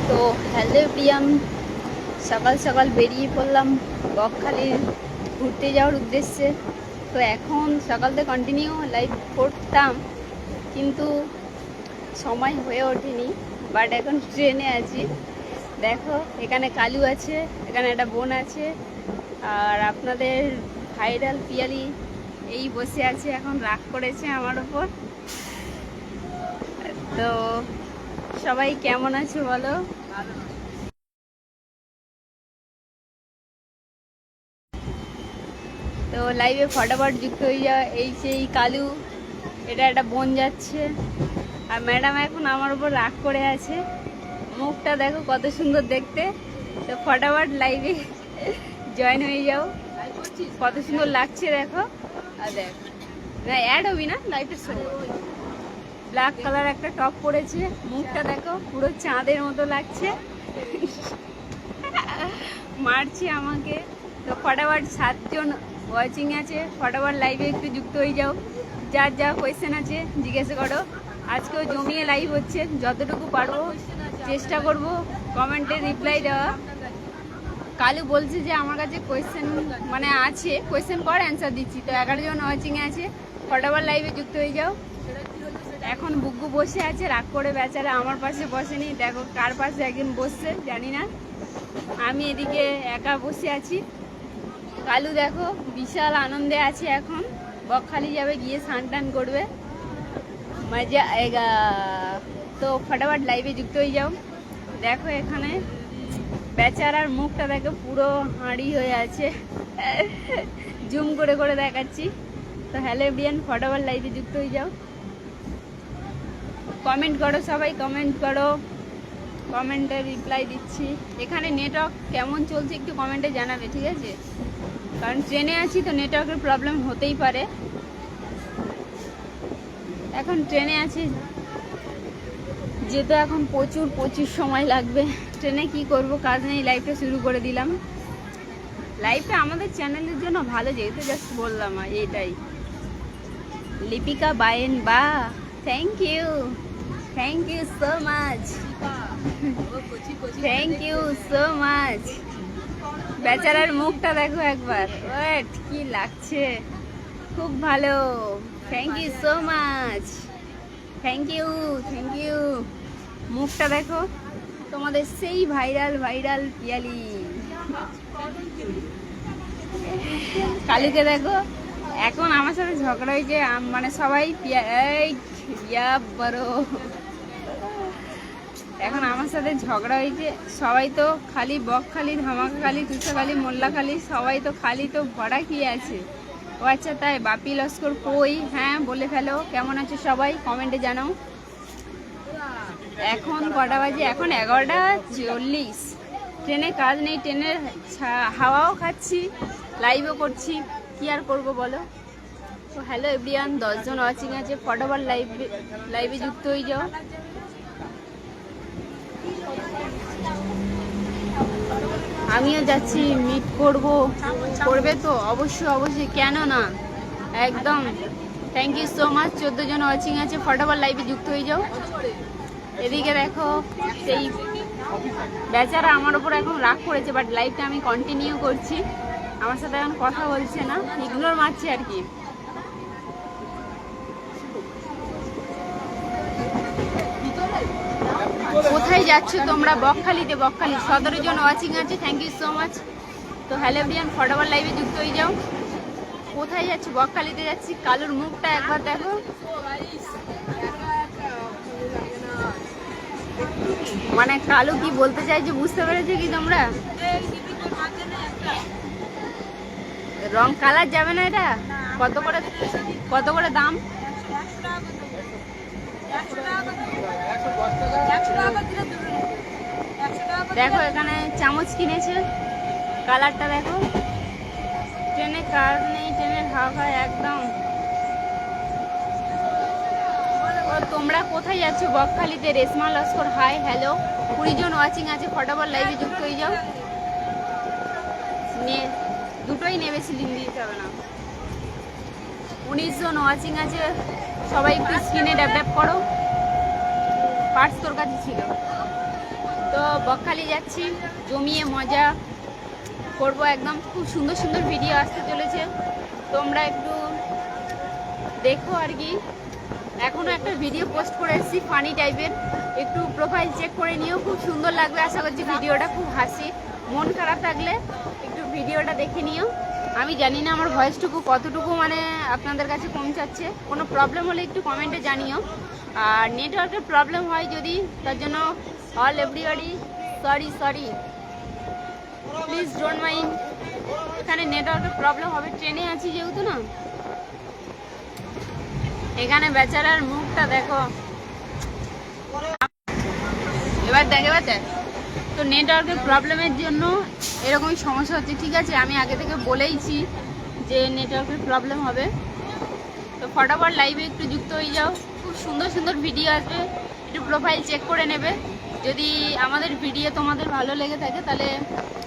তো হ্যালো প্রিয়াম, সকাল সকাল বেরিয়ে পড়লাম বকখালির ঘুরতে যাওয়ার উদ্দেশ্যে। তো এখন সকালতে কন্টিনিউ লাইভ করতাম, কিন্তু সময় হয়ে ওঠেনি। বাট এখন ট্রেনে আছি। দেখো এখানে কালু আছে, এখানে একটা বোন আছে, আর আপনাদের ভাইরাল পিয়ালি এই বসে আছে, এখন রাগ করেছে আমার ওপর। তো সবাই কেমন আছে বলো? তো লাইভে ফটাফট যুক্ত হয়ে যাওয়া। এই সেই কালু, এটা একটা বোন যাচ্ছে, আর ম্যাডাম এখন আমার উপর রাগ করে আছে। মুখটা দেখো কত সুন্দর দেখতে। তো ফটাফট লাইভে জয়েন হয়ে যাও, কত সুন্দর লাগছে দেখো। আর দেখ না, অ্যাড হবি না লাইভের সঙ্গে। ব্ল্যাক কালার একটা টপ পরেছে, মুখটা দেখো পুরো চাঁদের মতো লাগছে, মারছে আমাকে। তো ফটাফট 7 জন ওয়াচিং আছে, ফটাফট লাইভে একটু যুক্ত হয়ে যাও। যার যা কোয়েশ্চেন আছে জিজ্ঞাসা করো। আজকেও জমিয়ে লাইভ হচ্ছে, যতটুকু পারবো চেষ্টা করব কমেন্টে রিপ্লাই দেওয়া। কালু বলছে যে আমার কাছে কোয়েশ্চেন মানে আছে, কোয়েশ্চেন কর অ্যান্সার দিচ্ছি। তো 11 জন ওয়াচিংয়ে আছে, ফটাফট লাইভে যুক্ত হয়ে যাও। এখন বুগ্গু বসে আছে রাগ করে, বেচারা আমার পাশে বসেনি। দেখো কার পাশে একজন বসছে জানি না, আমি এদিকে একা বসে আছি। কালু দেখো বিশাল আনন্দে আছে, এখন বকখালি যাবে, গিয়ে স্নান টান করবে, মজা আয়েগা। তো ফটাফট লাইভে যুক্ত হয়ে যাও। দেখো এখানে বেচারার মুখটা দেখো পুরো হাঁড়ি হয়ে আছে, জুম করে করে দেখাচ্ছি। তো হ্যালো এভরিওয়ান, ফটাফট লাইভে যুক্ত হয়ে যাও। কমেন্ট করো সবাই, কমেন্ট করো, কমেন্টে রিপ্লাই দিচ্ছি। এখানে নেটওয়ার্ক কেমন চলছে একটু কমেন্টে জানাবে, ঠিক আছে? কারণ ট্রেনে আছি তো নেটওয়ার্কের প্রবলেম হতেই পারে। এখন ট্রেনে আছি যেহেতু এখন প্রচুর সময় লাগবে। ট্রেনে কি করব, কাজ নেই, লাইভটা শুরু করে দিলাম। লাইভটা আমাদের চ্যানেলের জন্য ভালো, যেহেতু জাস্ট বললাম এইটাই। লিপিকা বায়েন বা, thank you so much, thank you so much. বেচারার মুখটা দেখো একবার, ওয়েট কি লাগছে, খুব ভালো। Thank you so much, thank you. মুখটা দেখো তোমাদের সেই ভাইরাল পিয়ালি। কালুকে দেখো এখন আমার সাথে ঝগড়া হয়েছে, মানে সবাই বড়, এখন আমার সাথে ঝগড়া হয়েছে। সবাই তো খালি বকখালি, ধামাকাখালি, তুষাখালি, মোল্লাখালি, সবাই তো খালি, তো ভরা কি আছে? ও আচ্ছা তাই, বাপি লস্কর কই? হ্যাঁ বলে ফেলো। কেমন আছে সবাই কমেন্টে জানাও। এখন কটা বাজে? এখন 11:40। ট্রেনে কাজ নেই, ট্রেনের হাওয়াও খাচ্ছি, লাইভও করছি, কি আর করবো বলো। তো হ্যালো এভরিওয়ান, 10 জন ওয়াচিং আছে, ফটাফট লাইভে যুক্ত হয়ে যাও। আমিও যাচ্ছি, মিট করবে তো অবশ্যই, কেন না, একদম। Thank you so much. 14 জন ওয়াচিং আছে, ফটাফট লাইভে যুক্ত হয়ে যাও। এদিকে দেখো সেই বেচারা আমার উপর এখন রাগ করেছে, বাট লাইভটা আমি কন্টিনিউ করছি। আমার সাথে এখন কথা বলছে না, ইগনোর মারছে আর কি। কোথায় যাচ্ছ তোমরা? বকখালিতে, বকখালি 17 জন ওয়াচিং আছে, থ্যাংক ইউ সো মাচ। তো হ্যালো এভরিওয়ান, ফটাফট লাইভে যুক্ত হয়ে যাও। কোথায় যাচ্ছি? বকখালিতে যাচ্ছি। কালুর মুখটা একবার দেখো, মানে কালু কি বলতে চাইছে বুঝতে পেরেছো কি তোমরা? রং কালার যাবে না এটা? কত করে দাম? দেখো এখানে চামচ কিনেছে, কালারটা দেখো। ট্রেনে কাজ নেই, ট্রেনের হাওয়া খায় একদম। ও তোমরা কোথায় যাচ্ছ? বকখালিতে। Reshma Laskar hi hello. 20 জন ওয়াচিং আছে, ফটাফট লাইভে যুক্ত হয়ে যাও। দুটোই নেবে, সিলিং দিতে হবে না। 19 জন ওয়াচিং আছে, সবাই একটু স্ক্রিনে ড্যাপ করো। পার্স তোর কাছে ছিল। তো বকখালি যাচ্ছি, জমিয়ে মজা করব একদম। খুব সুন্দর সুন্দর ভিডিও আসতে চলেছে, তোমরা একটু দেখো আর কি। এখনও একটা ভিডিও পোস্ট করে এসেছি ফানি টাইপের, একটু প্রোফাইল চেক করে নিও, খুব সুন্দর লাগবে আশা করছি ভিডিওটা। খুব হাসি, মন খারাপ থাকলে একটু ভিডিওটা দেখে নিও। আমি জানি না আমার ভয়েসটুকু কতটুকু মানে আপনাদের কাছে পৌঁছাচ্ছে, কোনো প্রবলেম হলে একটু কমেন্টে জানিও। আর নেটওয়ার্কের প্রবলেম হয় যদি, তার জন্য all everybody sorry please don't mind. এখানে নেটওয়ার্কের প্রবলেম হবে, ট্রেনে আছি যেহেতু না। এখানে বেচারার মুখটা দেখো, এবার দেখ। তো নেটওয়ার্কের প্রবলেমের জন্য এরকমই সমস্যা হচ্ছে, ঠিক আছে। আমি আগে থেকে বলেইছি যে নেটওয়ার্কের প্রবলেম হবে। তো ফটাফট লাইভে একটু যুক্ত হয়ে যাও, খুব সুন্দর সুন্দর ভিডিও আসবে, একটু প্রোফাইল চেক করে নেবে। যদি আমাদের ভিডিও তোমাদের ভালো লেগে থাকে তাহলে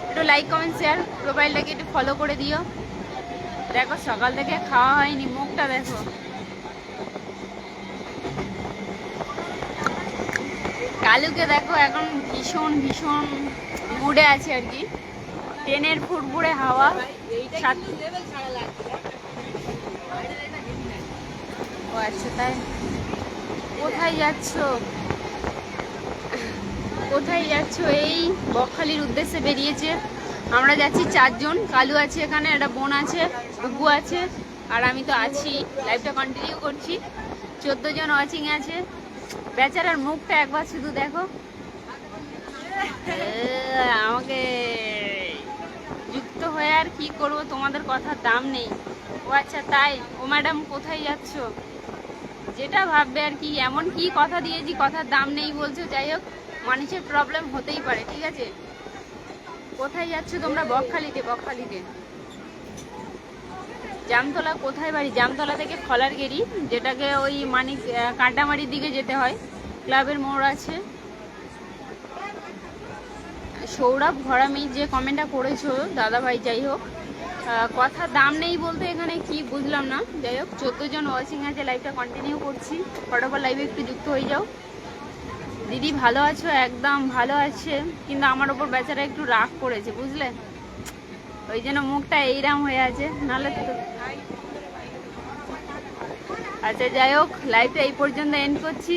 একটু লাইক কমেন্ট শেয়ার, প্রোফাইলটাকে একটু ফলো করে দিও। দেখো সকাল থেকে খাওয়া হয়নি, মুখটা দেখো। কালুকে দেখো এখন ভীষণ মুডে আছে আর কি। ট্রেনের ফুরফুরে হাওয়া, ও আচ্ছা তাই। কোথায় যাচ্ছ? এই বকখালির উদ্দেশ্যে বেরিয়েছে। আমরা যাচ্ছি 4 জন, কালু আছে এখানে, একটা বোন আছে, বুবু আছে, আর আমি তো আছি। লাইভটা কন্টিনিউ করছি, 14 জন ওয়াচিং আছে। বেচারার মুখটা একবার শুধু দেখো। আমাকে যুক্ত হয়ে আর কি করব, তোমাদের কথার দাম নেই। ও আচ্ছা তাই। ও ম্যাডাম কোথায় যাচ্ছ? যেটা ভাববে আর কি, এমন কি কথা দিয়েছি কথার দাম নেই বলছো। যাই হোক, মানুষের প্রবলেম হতেই পারে, ঠিক আছে। কোথায় যাচ্ছ তোমরা? বকখালিতে। জামতলা কোথায় বাড়ি? জামতলা থেকে খলারগেরি, যেটাকে ওই কাঁটামারির দিকে যেতে হয়, ক্লাবের মোড় আছে। সৌরভ ঘরামি যে কমেন্টটা করেছো দাদা ভাই, যাই হোক কথার দাম নেই বলতে এখানে কি বুঝলাম না। যাই হোক 14 জন ওয়াচিং আছে, লাইভটা কন্টিনিউ করছি। ফটাফট লাইভে একটু যুক্ত হয়ে যাও। দিদি ভালো আছো? একদম ভালো আছে, কিন্তু আমার ওপর বেচারা একটু রাগ করেছে বুঝলে, ওই জন্য মুখটা এইরাম হয়ে আছে, নাহলে তো। আচ্ছা যাই হোক, লাইভটা এই পর্যন্ত এন্ড করছি,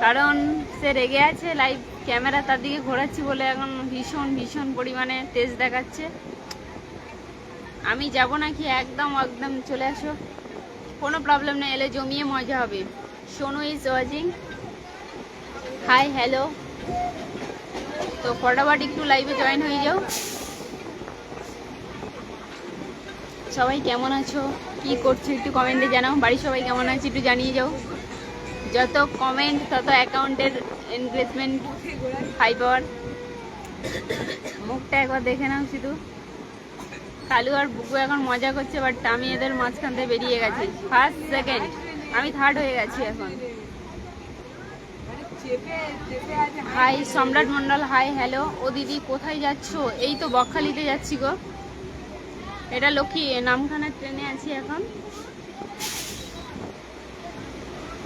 কারণ সে রেগে আছে। লাইভ ক্যামেরা তার দিকে ঘোরাচ্ছি বলে এখন ভীষণ পরিমাণে তেজ দেখাচ্ছে। আমি যাব নাকি? একদম চলে আসো, কোনো প্রবলেম নেই, এলে জমিয়ে মজা হবে। Sonu is watching, hi hello. তো ফটাফট একটু লাইভে জয়েন হয়ে যাও। সবাই কেমন আছো, কি করছো একটু কমেন্টে জানাও। বাড়ির সবাই কেমন আছে একটু জানিয়ে যাও। যত কমেন্ট তত অ্যাকাউন্টের এনগেজমেন্ট হাই পাওয়ার। মুখটা একবার দেখে নাও শুধু। কালু আর বুকু এখন মজা করছে, বাট আমি এদের মাঝখান থেকে বেরিয়ে গেছি। ফার্স্ট সেকেন্ড, আমি থার্ড হয়ে গেছি এখন। হাই সম্রাট মন্ডল, হাই হ্যালো। ও দিদি কোথায় যাচ্ছ? এই তো বকখালিতে যাচ্ছি গো। এটা লক্ষ্মী নামখানার ট্রেনে আছি এখন।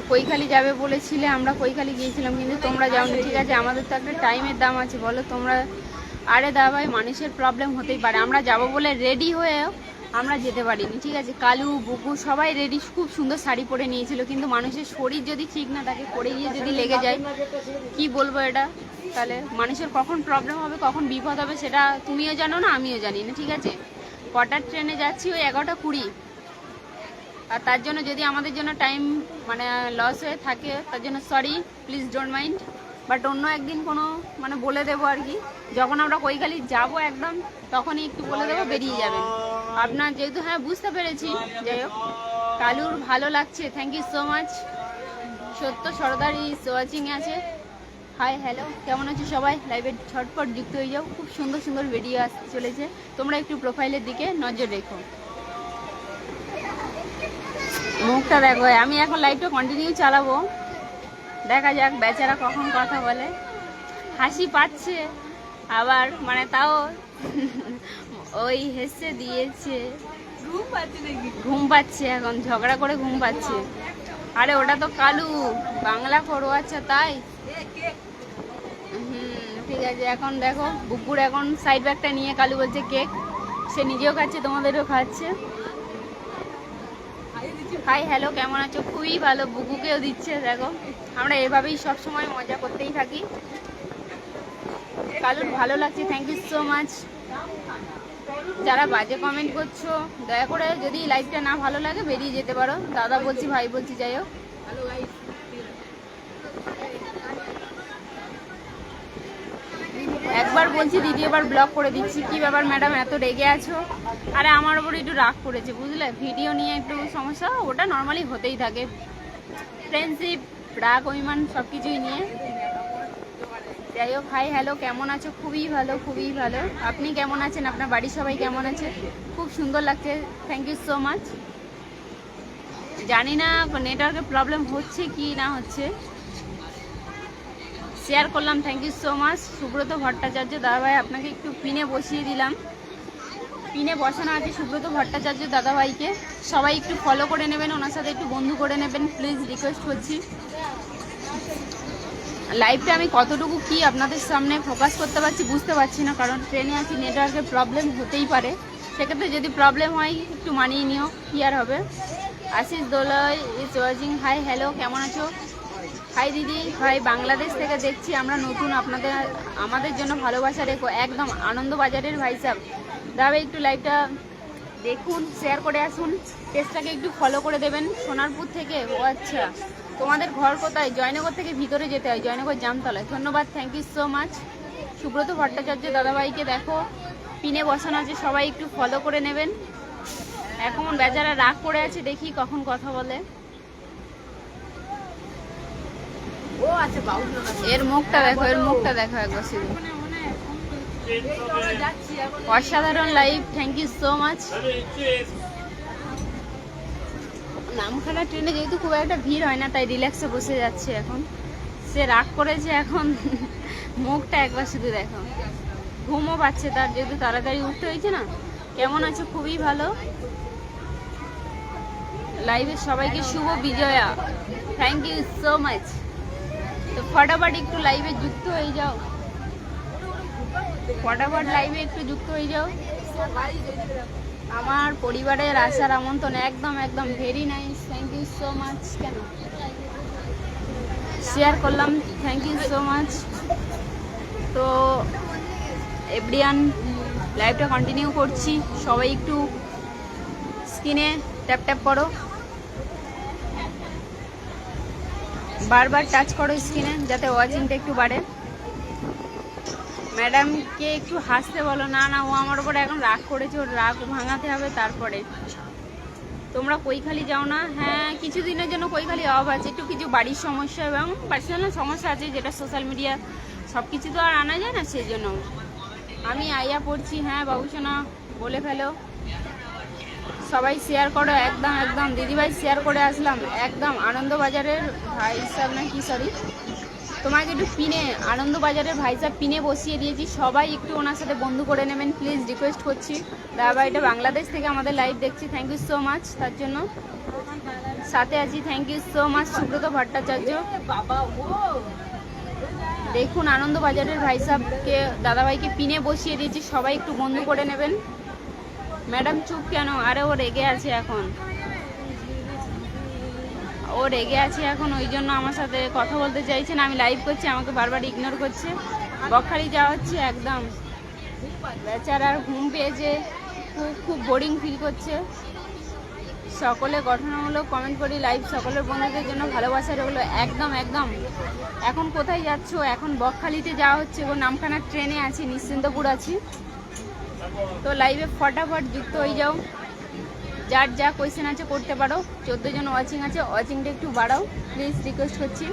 কৈখালি যাবে বলেছিলে, আমরা কৈখালি গিয়েছিলাম কিন্তু তোমরা যাওনি, ঠিক আছে। আমাদের তো একটা টাইমের দাম আছে, বলো তোমরা। আরে দা ভাই, মানুষের প্রবলেম হতেই পারে, আমরা যাব বলে রেডি হয়েও আমরা যেতে পারিনি, ঠিক আছে। কালু বুকু সবাই রেডি, খুব সুন্দর শাড়ি পরে নিয়েছিল, কিন্তু মানুষের শরীর যদি ঠিক না থাকে, পরে গিয়ে যদি লেগে যায়, কি বলবো এটা। তাহলে মানুষের কখন প্রবলেম হবে, কখন বিপদ হবে, সেটা তুমিও জানো না, আমিও জানি না, ঠিক আছে। কটার ট্রেনে যাচ্ছি? ওই 11:20। আর তার জন্য যদি আমাদের জন্য টাইম লস হয়ে থাকে, তার জন্য sorry, please don't mind. But অন্য একদিন কোনো বলে দেবো আর কি, যখন আমরা কৈখালি যাব একদম তখনই একটু বলে দেবো, বেরিয়ে যাবেন আপনার যেহেতু। হ্যাঁ বুঝতে পেরেছি। যাই হোক, কালুর ভালো লাগছে, thank you so much. Satya Sardar is watching আছে, হাই হ্যালো। কেমন আছো সবাই? লাইভে ঝটপট যুক্ত হয়ে যাও, খুব সুন্দর ভিডিও আসতে চলেছে, তোমরা একটু প্রোফাইলের দিকে নজর রেখো। মুখটা দেখো। আমি এখন লাইভটা কন্টিনিউ চালাবো, দেখা যাক বেচারা কখন কথা বলে। হাসি পাচ্ছে আবার, তাও ওই হেসে দিয়েছে। ঘুম পাচ্ছে এখন, ঝগড়া করে ঘুম পাচ্ছে। আরে ওটা তো কালু, বাংলা করো। আচ্ছা তাই, ঠিক আছে। এখন দেখো বুকুর এখন সাইড ব্যাগটা নিয়ে কালু বলছে কেক, সে নিজেও খাচ্ছে তোমাদেরও খাচ্ছে। হাই হ্যালো, কেমন আছো? খুবই ভালো, বুকুকেও দিচ্ছে। দেখো আমরা এভাবেই সব সময় মজা করতেই থাকি। কালুর ভালো লাগছে, থ্যাংক ইউ সো মাচ। যারা বাজে কমেন্ট করছো দয়া করে, যদি লাইভটা না ভালো লাগে বেরিয়ে যেতে পারো। দাদা বলছি, ভাই বলছি, যাই হোক। একবার বলছি দিদি, এবার ব্লক করে দিচ্ছি। কি ব্যাপার ম্যাডাম, এত রেগে আছো? আরে আমার ওপর একটু রাগ করেছে বুঝলে, ভিডিও নিয়ে একটু সমস্যা, ওটা নর্মালি হতেই থাকে। ফ্রেন্ডশিপ, রাগ, অভিমান সব কিছুই নিয়ে। যাই হোক, হাই হ্যালো, কেমন আছো? খুবই ভালো, খুবই ভালো। আপনি কেমন আছেন? আপনার বাড়ির সবাই কেমন আছে? খুব সুন্দর লাগছে, থ্যাংক ইউ সো মাচ। জানি না নেটওয়ার্কের প্রবলেম হচ্ছে কি না হচ্ছে। শেয়ার করলাম, thank you so much. Subrata Bhattacharya দাদাভাই, আপনাকে একটু পিনে বসিয়ে দিলাম। পিনে বসানো আছে সুব্রত ভট্টাচার্য দাদাভাইকে, সবাই একটু ফলো করে নেবেন, ওনার সাথে একটু বন্ধু করে নেবেন প্লিজ, রিকোয়েস্ট করছি। লাইভটা আমি কতটুকু কি আপনাদের সামনে ফোকাস করতে পারছি বুঝতে পারছি না, কারণ ট্রেনে আছি, নেটওয়ার্কের প্রবলেম হতেই পারে। সেক্ষেত্রে যদি প্রবলেম হয় একটু মানিয়ে নিও, কি আর হবে। Ashis Dolui is watching, hi hello, কেমন আছো? হাই দিদি, হাই বাংলাদেশ থেকে দেখছি আমরা নতুন, আপনাদের আমাদের জন্য ভালোবাসা রেখো। একদম আনন্দবাজারের ভাই সাহেব দাদা, একটু লাইভটা দেখুন, শেয়ার করে আসুন, পেজটাকে একটু ফলো করে দেবেন। সোনারপুর থেকে, ও আচ্ছা, তোমাদের ঘর কোথায়? জয়নগর থেকে ভিতরে যেতে হয়, জয়নগর জামতলায়। ধন্যবাদ, thank you so much. Subrata Bhattacharya দাদাভাইকে দেখো পিনে বসানো আছে, সবাই একটু ফলো করে নেবেন। এখন বেচারা রাগ করে আছে, দেখি কখন কথা বলে। ও আচ্ছা, এর মুখটা দেখো, এর মুখটা দেখো একবার শুধু। অসাধারণ live, thank you so much. Namkhana ট্রেনে যেহেতু খুব একটা ভিড় হয় না, তাই রিল্যাক্সে বসে যাচ্ছে। এখন সে রাগ করেছে, এখন মুখটা একবার শুধু দেখো। ঘুমও পাচ্ছে তার, যেহেতু তাড়াতাড়ি উঠতে হয়েছে না। কেমন আছো? খুবই ভালো। লাইভে সবাইকে শুভ Bijoya, thank you so much. তো ফটাফট একটু লাইভে যুক্ত হয়ে যাও, ফটাফট লাইভে একটু যুক্ত হয়ে যাও। আমার পরিবারের আসার আমন্ত্রণ, একদম একদম, very nice, thank you so much. কেন শেয়ার করলাম, থ্যাংক ইউ সো মাচ। তো এভরিওয়ান, লাইভটা কন্টিনিউ করছি, সবাই একটু স্ক্রিনে ট্যাপ ট্যাপ করো, বারবার টাচ করো স্ক্রিনে, যাতে ওয়াচিংটা একটু বাড়ে। ম্যাডামকে একটু হাসতে বলো। না না, ও আমার উপরে এখন রাগ করেছে, ওর রাগ ভাঙাতে হবে তারপরে। তোমরা কৈখালি যাও না? হ্যাঁ, কিছুদিনের জন্য কৈখালি অফ আছে, একটু কিছু বাড়ির সমস্যা এবং পার্সোনাল সমস্যা আছে, যেটা সোশ্যাল মিডিয়া সব কিছু তো আর আনা যায় না, সেই জন্য। আমি আইয়া পড়ছি, হ্যাঁ বাবুসোনা বলে ফেলো, সবাই শেয়ার করো, একদম একদম। দিদিভাই শেয়ার করে আসলাম, একদম আনন্দবাজারের ভাই সাহেব, না কি, সরি, তোমাকে একটু পিনে, আনন্দবাজারের ভাই সাহেব পিনে বসিয়ে দিয়েছি, সবাই একটু ওনার সাথে বন্ধু করে নেবেন প্লিজ, রিকোয়েস্ট করছি। দাদা এটা বাংলাদেশ থেকে আমাদের লাইভ দেখছি, থ্যাংক ইউ সো মাচ তার জন্য। সাথে আছি, thank you so much Subrata Bhattacharya. দেখুন আনন্দবাজারের ভাই সাহেবকে, দাদাভাইকে পিনে বসিয়ে দিয়েছি, সবাই একটু বন্ধু করে নেবেন। ম্যাডাম চুপ কেন? আরে ও রেগে আছে এখন, ও রেগে আছে এখন, ওই জন্য আমার সাথে কথা বলতে চাইছে না। আমি লাইভ করছি, আমাকে বারবার ইগনোর করছে। বকখালি যাওয়া হচ্ছে, একদম বেচারার ঘুম পেয়েছে, খুব খুব বোরিং ফিল করছে। সকলে গঠনমূলক কমেন্ট করি, লাইভ সকলের বন্ধুদের জন্য ভালোবাসা রইলো, একদম একদম। এখন কোথায় যাচ্ছ? এখন বকখালিতে যাওয়া হচ্ছে গো, নামখানার ট্রেনে আছি, নিশ্চিন্তপুর আছি। তো লাইভে ফটাফট যুক্ত হয়ে যাও, যার যা কোয়েশ্চেন আছে করতে পারো। 14 জন ওয়াচিং আছে, ওয়াচিংটা একটু বাড়াও প্লিজ, রিকোয়েস্ট করছি।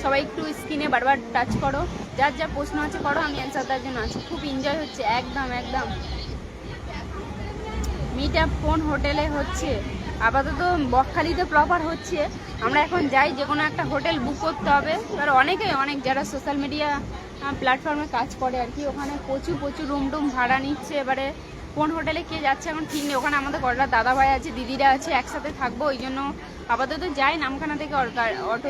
সবাই একটু স্ক্রিনে বারবার টাচ করো, যার যা প্রশ্ন আছে করো, আমি অ্যান্সার দেওয়ার জন্য আছি। খুব এনজয় হচ্ছে, একদম একদম। মিট আপ কোন হোটেলে হচ্ছে? আপাতত বকখালিতে প্রপার হচ্ছে। আমরা এখন যাই, যে কোনো একটা হোটেল বুক করতে হবে। এবার অনেক যারা সোশ্যাল মিডিয়া প্ল্যাটফর্মে কাজ করে আর কি, ওখানে প্রচুর প্রচুর রুম টুম ভাড়া নিচ্ছে। এবারে কোন হোটেলে কে যাচ্ছে এখন ঠিক নেই। ওখানে আমাদের কটা দাদা ভাই আছে, দিদিরা আছে, একসাথে থাকবো, ওই জন্য আপাতত যাই, নামখানা থেকে অটো